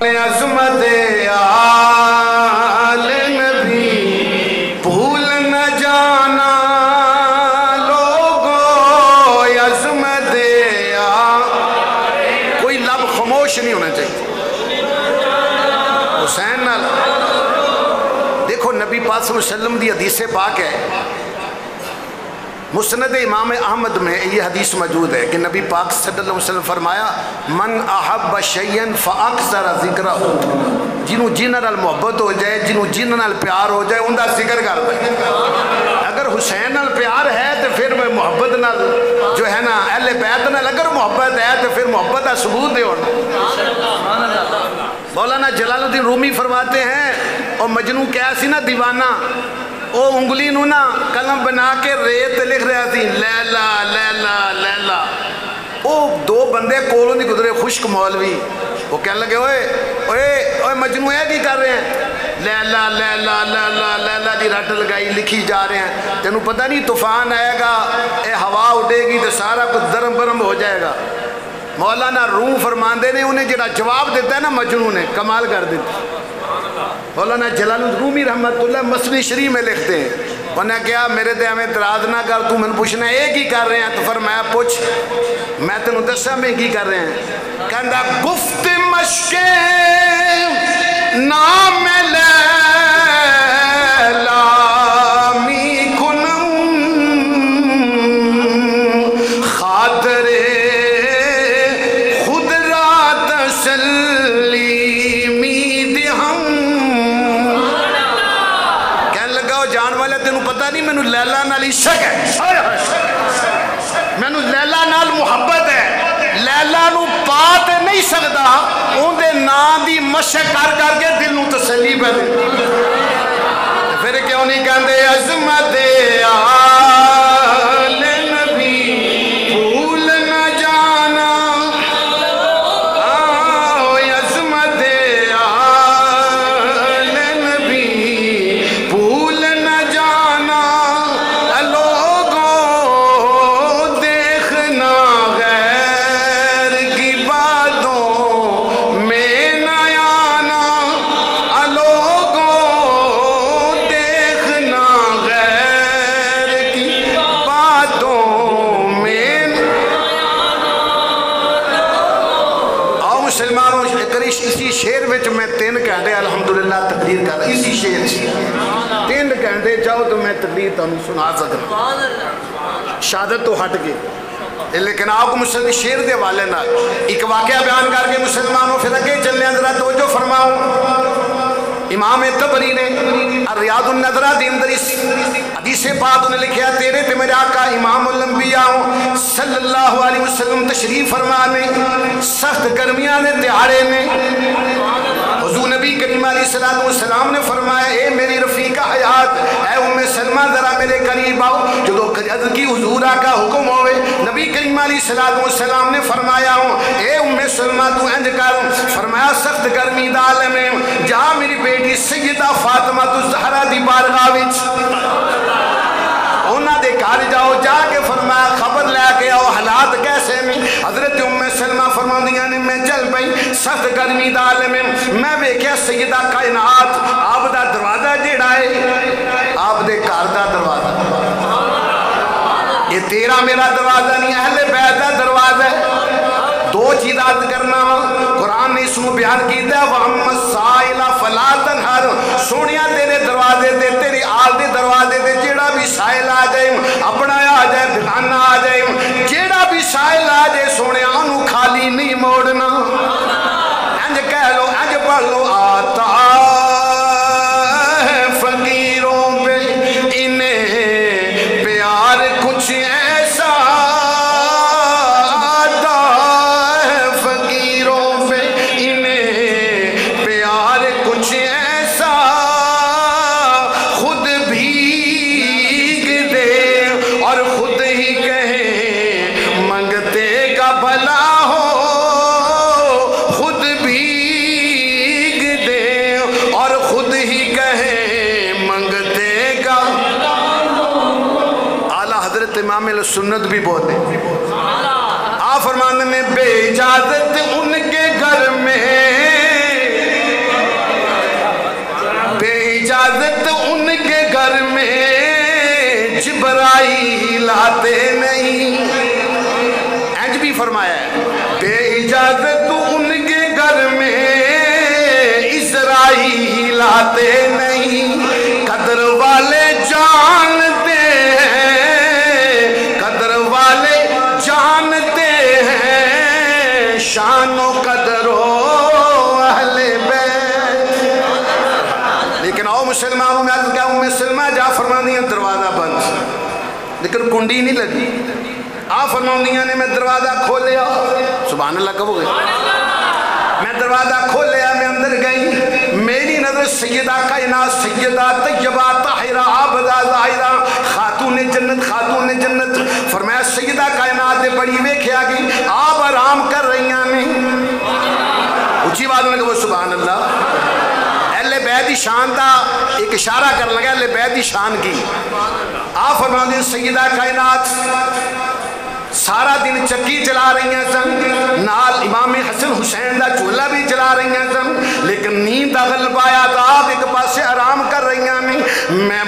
عظمت آل نبی بھول نہ جانا لوگو عظمت کوئی لب خاموش نہیں ہونا چاہیے حسین نال دیکھو نبی پاک صلی اللہ علیہ وسلم دی حدیث پاک ہے مسند امام احمد میں یہ حدیث موجود ہے کہ نبی پاک صلی اللہ علیہ وسلم فرمایا من احب شیئن فاکثر ذکرہ جنہوں جنہ نال محبت ہو جائے جنہوں جنہ نال پیار ہو جائے ان دا ذکر کر دے اگر حسین نال پیار ہے تو پھر میں محبت نال جو ہے نا اہل بیت نال اگر محبت ہے تو پھر محبت کا ثبوت دے ہونا مولانا جلال الدین رومی فرماتے ہیں اور مجنوں کیا سی نا دیوانہ او انگلی نو نا قلم بنا کے ریت لکھ رہا تھی لیلا لیلا لیلا او دو بندے کولوں نہیں گزرے خشک مولوی وہ کہنے لگے اوے مجنوں ہے کی کر رہے ہیں لیلا لیلا لیلا لیلا دی رٹ لگائی لکھی جا رہے ہیں تینوں پتہ نہیں طوفان آئے گا اے ہوا اڑے گی تو سارا کچھ درم برم ہو جائے گا مولانا روم فرماندے نے انہیں جڑا جواب دیتا ہے نا مجنوں نے کمال کر دیتا مولانا جلال رومی رحمت اللہ مسنی شریف میں لکھتے ہیں انہیں کہا میرے دے ہمیں اعتراض نہ کر تو میں پوچھنا ایک ہی کر رہے ہیں تو فرمایا پوچھ میں تینوں دسا میں کی کر رہے ہیں کہندا گفت مشق نام لیلا می کنم خاطر خود را تسلی میں نے لیلا نال عشق ہے میں نے لیلا نال محبت ہے لیلا نو پات نہیں سکتا ان دے نام دی مشق کر کر کے دل نو تسلی پہ دے پھر کیوں نہیں کہندے عظمت آل نبی بھول نہ جانا عظمت آل نبی بھول نہ جانا اسی شعر وچ میں 3 گھنٹے الحمدللہ تقریر کر اسی شعر 3 گھنٹے چاہو تو میں تقریر تمہیں سنا سکتا شہادت تو ہٹ کے لیکن آپ کو مسلم شعر دے والے نہ ایک واقعہ بیان کر کے مسلمانوں پھر اگے چلنے ذرا توجہ فرماؤ امام تبری نے ریاض النظرہ دے اندر اس حدیث پاک نے لکھیا تیرے تے میرے آقا امام الانبیاء صلی اللہ علیہ وسلم تشریف فرما نے سخت گرمیاں نے تیارے نے حضور نبی کریم علیہ السلام نے فرمایا اے میری رفیقہ حیات اے ام سلمہ ذرا میرے قریب آؤ جدو قد کی حضور کا حکم ہوئے نبی کریم علیہ السلام نے فرمایا اے ام سلمہ تو انج کر فرمایا سخت گرمی دال میں جا میری بیٹی سیدہ فاطمہ الزہرا دی بارگاہ وچ انہاں دے گھر جاؤ جا کے فرمایا خبر لے کے آؤ حالات کیسے میں حضرت ام سلمہ فرماندیاں نے میں چل پئی سخت گرمی دال میں ویکھیا سیدہ کائنات آپ دا دروازہ جیڑا ہے آپ دے گھر دا دروازہ یہ تیرا میرا دروازہ نہیں اہل بیت دا دروازہ ہے دو چیز یاد کرنا قرآن نے اس کو بیان کیتا ہے وَأَمَّ السَّائِلَ فَلَا تَنْهَرْ سونیا تیرے دروازے دے تیری آل دے دروازے دے جیڑا بھی سائل آ جائے اپنا آ جائے بھگانا آ جائے جیڑا بھی سائل آ جائے سونیا انہوں خالی نہیں موڑنا انج کہہ لو انج پڑھ لو آتا ہے فقیروں پہ انہیں پیار کچھ ایسا امام سنت بھی بولتے آپ فرمانے میں بے اجازت ان کے گھر میں لاتے نہیں. اینج بھی فرمایا ہے بے اجازت ان کے گھر میں اسرائیل آتے نہیں. قدر والے جانتے ہیں, قدر والے جانتے ہیں شان و قدر و اہل بیت. لیکن آؤ مسلمانوں میں آج کیا سلمہ جا فرماندیاں دروازہ بند لیکن کنڈی نہیں لگی. آ فرماندیاں نے میں دروازہ کھولیا, سبحان اللہ کب ہو گئے, میں دروازہ کھولیا, میں اندر گئی, میری نظر سیدہ کائنات سیدہ طیبہ طاہرہ عابدہ ظاہرہ خاتون جنت خاتون جنت. فرمایا سیدہ کائنات دے بڑی ویکھیا گئی, آپ آرام کر رہی ہیں. اچھی بات نے کہا سبحان اللہ. اہل بیت دی شان دا ایک اشارہ کر لگا, اہل بیت دی شان کی. آپ فرماتے ہیں سیدہ کائنات سارا دن چکی چلا رہی ہیں سن, نال امام حسن حسین دا چولہا بھی چلا رہی ہیں سن, لیکن نیند دا غلبہ آیا تو آپ ایک پاسے آرام کر رہی ہیں. میں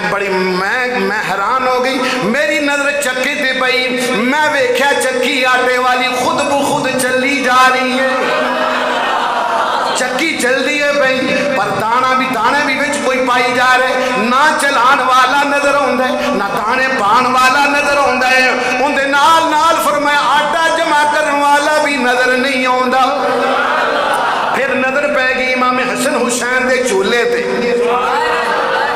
حیران ہو گئی, میری نظر چکی تے پئی, میں ویکھیا چکی آٹے والی خود بخود چلی جا رہی ہے. چکی چل دی ہے بھئی پر دانے بھی وچ کوئی پائی جا رہے, نہ چلان والا نظر ہوندہ ہے نہ دانے پان والا نظر ہوندہ ہے. ان دے نال فرمایا آٹا جمع کرن والا بھی نظر نہیں ہوندہ. پھر نظر پہ گئی امام حسن حسین دے چولہے تے,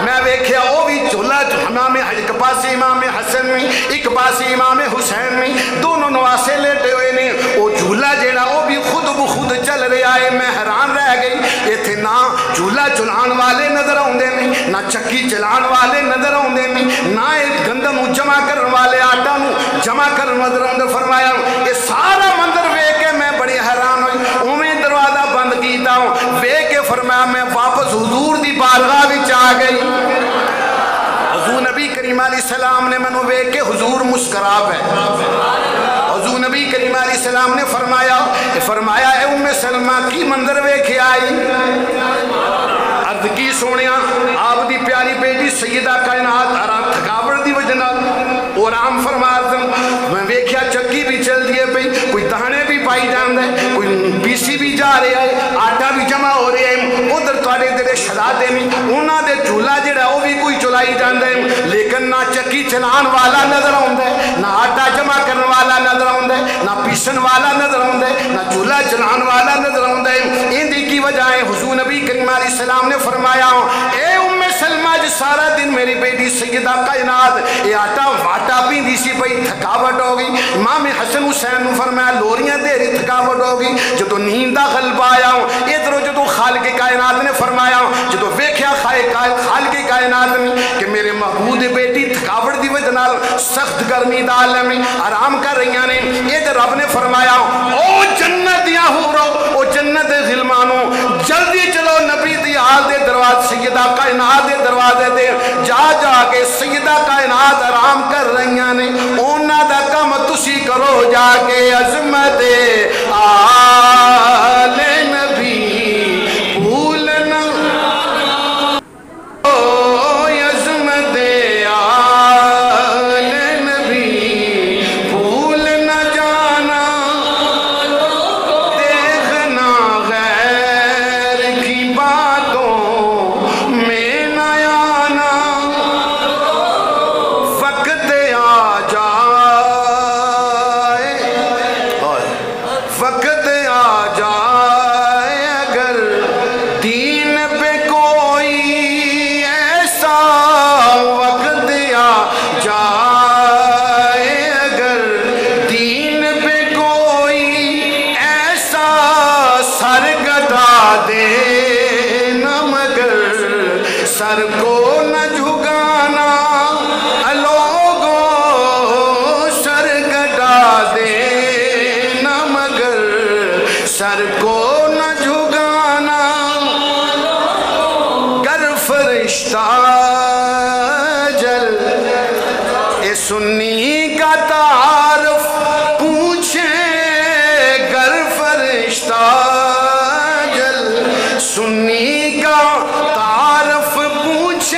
میں ویکھیا وہ بھی چولہا امام ایک پاس امام حسن میں ایک پاس امام حسین میں, دونوں نواسے لیٹے ہوئے نے. وہ چولہا جیڑا وہ بھی خود بخود چل رہا ہے. میں حیران رہ گئی, یہ تھے نہ چولہا چلان والے نظر ہوندے نہیں, نہ چکی چلان والے نظر ہوندے نہیں, نہ ایک گندم جمع کرن والے آٹا جمع کرن نظر ہوندے. فرمایا یہ سارا منظر ویکھ کے میں بڑی حیران ہوئی, اویں دروازہ بند کیتا ہوں. ویکھ کے فرمایا میں واپس حضور دی بارگاہ وچ آ گئی. حضور نبی کریم علیہ السلام نے منو ویکھ کے حضور مسکرا پے. حضور نبی کریم علیہ السلام نے فرمایا اے ام سلمہ کی منظر ویکھے آئی. عرض کی سونیا آپ دی پیاری بیٹی سیدہ کائنات آرام تھکاوٹ دی وجہ نال آرام فرما دیں. میں ویکھیا چکی بھی چل دیے پئی, کوئی دانے بھی پائی جاندے, کوئی پیسی بھی جا رہا ہے, آٹا بھی جمع ہو رہا ہے. ادھر تھوڑے جڑے شہزادے نے انہاں دے چولہا جڑا وہ بھی کوئی چلائی جاندے, لیکن نہ چکی چلان والا نظر آوندا ہے, نہ آٹا جمع کرن والا نظر آوندا ہے, نہ پیسن والا نظر آوندا ہے, نہ چولہا چلان والا نظر آوندا ہے. ان دی کی وجہ ہے حضور نبی کریم علیہ السلام نے فرمایا اے ام سلمہ جو سارا دن میری بیٹی سیدہ کائنات یہ آٹا پیندی سی پئی, تھکاوٹ ہو گئی. امام حسن حسین نے فرمایا لوریاں دیری تھکاوٹ ہو گئی. جدو نیند دا غلبہ آیا ہوں ادھر جدو خالق کائنات نے فرمایا جدو ویکھیا خالق کائنات نے کہ میرے محبوب بیٹی تھکاوٹ دی وجہ نال سخت گرمی دا عالم میں آرام کر رہی نے, ادھر رب نے فرمایا او جنت یا حورو, او جنت غلمانو جلدی چلو نبی دی آل دے دروازے سیدہ کائنات دے دروازے دے جا کے سیدہ کائنات آرام کر رہی نے. اونا دا کم تسی کرو جا کے عظمت آل نبی بھولنا, او عظمت آل نبی بھول نہ جانا, دیکھنا غیر کی باتوں میں نہ آنا. وقت آ جائے, وقت آ جائے اگر دین پہ کوئی ایسا, وقت آ جائے اگر دین پہ کوئی ایسا, سر کٹا دے نہ مگر سر کو نہ جھکانا, لوگوں سر کٹا دے نہ مگر سر کو نہ جھکانا. گر فرشتہ جل اے سنی کا تعارف پوچھیں, گر فرشتہ جل سنی کا تعارف پوچھیں,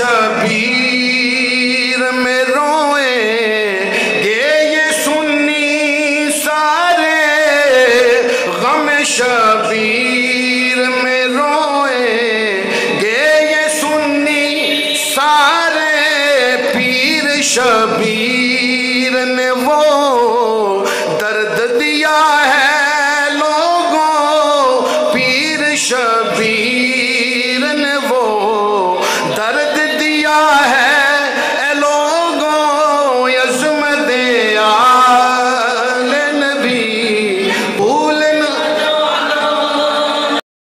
شبیر میں روئیں گے یہ سنی سارے، غم شبیر میں روئیں گے یہ سنی سارے، پیر شبیر نے وہ درد دیا ہے لوگوں، پیر شبیر نے وہ درد دیا ہے